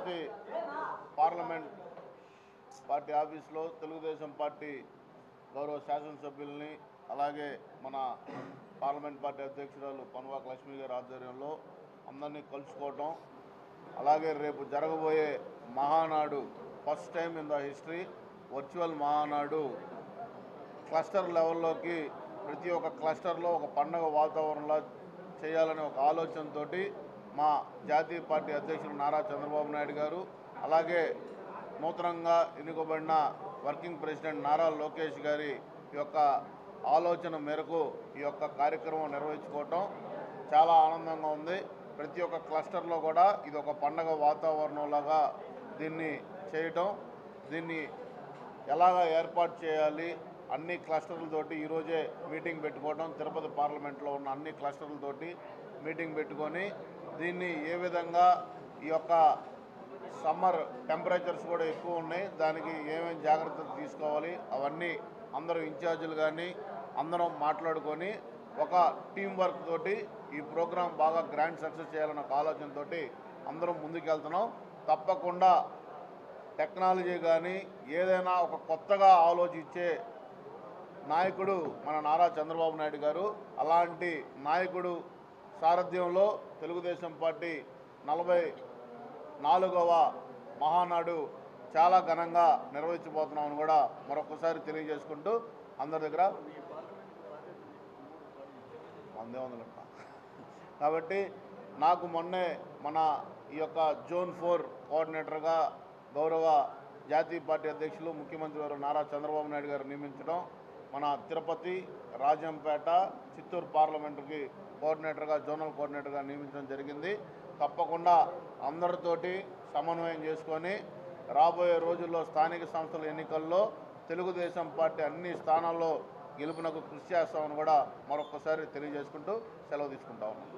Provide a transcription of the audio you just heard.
Tirupati parliament party ఆఫీస్లో Telugu Desam party గౌరవ శాసనసభ్యుల్ని అలాగే మన పార్లమెంట్ పార్టీ అధ్యక్షురాలు పన్వాక లక్ష్మి గారి ఆధ్వర్యంలో అందరినీ కలుసుకోవటం, అలాగే రేపు జరగబోయే Mahanadu first time in the history virtual Mahanadu cluster లెవెల్లోకి ప్రతి ఒక్క క్లస్టర్లో ఒక పండగ వాతావరణంలో చేయాలనే ఒక ఆలోచనతో మా జాతీయ పార్టీ అధ్యక్షులు నారా చంద్రబాబు నాయుడు గారు, అలాగే నూతనంగా ఎన్నుకోబడిన వర్కింగ్ ప్రెసిడెంట్ నారా లోకేష్ గారి యొక్క ఆలోచన మేరకు ఈ యొక్క కార్యక్రమం నిర్వహించుకోవటం చాలా ఆనందంగా ఉంది. ప్రతి ఒక్క క్లస్టర్లో కూడా ఇది ఒక పండగ వాతావరణంలాగా దీన్ని చేయటం, దీన్ని ఎలాగా ఏర్పాటు చేయాలి అన్ని క్లస్టర్లతోటి ఈరోజే మీటింగ్ పెట్టుకోవడం, తిరుపతి పార్లమెంట్లో ఉన్న అన్ని క్లస్టర్లతోటి మీటింగ్ పెట్టుకొని దీన్ని ఏ విధంగా ఈ యొక్క సమ్మర్ టెంపరేచర్స్ కూడా ఎక్కువ ఉన్నాయి, దానికి ఏమేమి జాగ్రత్తలు తీసుకోవాలి అవన్నీ అందరూ ఇన్ఛార్జీలు కానీ అందరం మాట్లాడుకొని ఒక టీం వర్క్ తోటి ఈ ప్రోగ్రాం బాగా గ్రాండ్ సక్సెస్ చేయాలన్న ఒక ఆలోచనతో అందరం ముందుకెళ్తున్నాం. తప్పకుండా టెక్నాలజీ కానీ ఏదైనా ఒక కొత్తగా ఆలోచించే నాయకుడు మన నారా చంద్రబాబు నాయుడు గారు. అలాంటి నాయకుడు సారథ్యంలో తెలుగుదేశం పార్టీ 44వ మహానాడు చాలా ఘనంగా నిర్వహించబోతున్నామని కూడా మరొకసారి తెలియజేసుకుంటూ అందరి దగ్గర కాబట్టి నాకు మొన్నే మన ఈ యొక్క జోన్ 4 కోఆర్డినేటర్గా గౌరవ జాతీయ పార్టీ అధ్యక్షులు ముఖ్యమంత్రి గారు నారా చంద్రబాబు నాయుడు గారు నియమించడం, మన తిరుపతి, రాజంపేట, చిత్తూరు పార్లమెంటుకి కోఆర్డినేటర్గా జోనల్ కోఆర్డినేటర్గా నియమించడం జరిగింది. తప్పకుండా అందరితోటి సమన్వయం చేసుకొని రాబోయే రోజుల్లో స్థానిక సంస్థల ఎన్నికల్లో తెలుగుదేశం పార్టీ అన్ని స్థానాల్లో గెలుపునకు కృషి చేస్తామని కూడా మరొకసారి తెలియజేసుకుంటూ సెలవు తీసుకుంటా ఉన్నాం.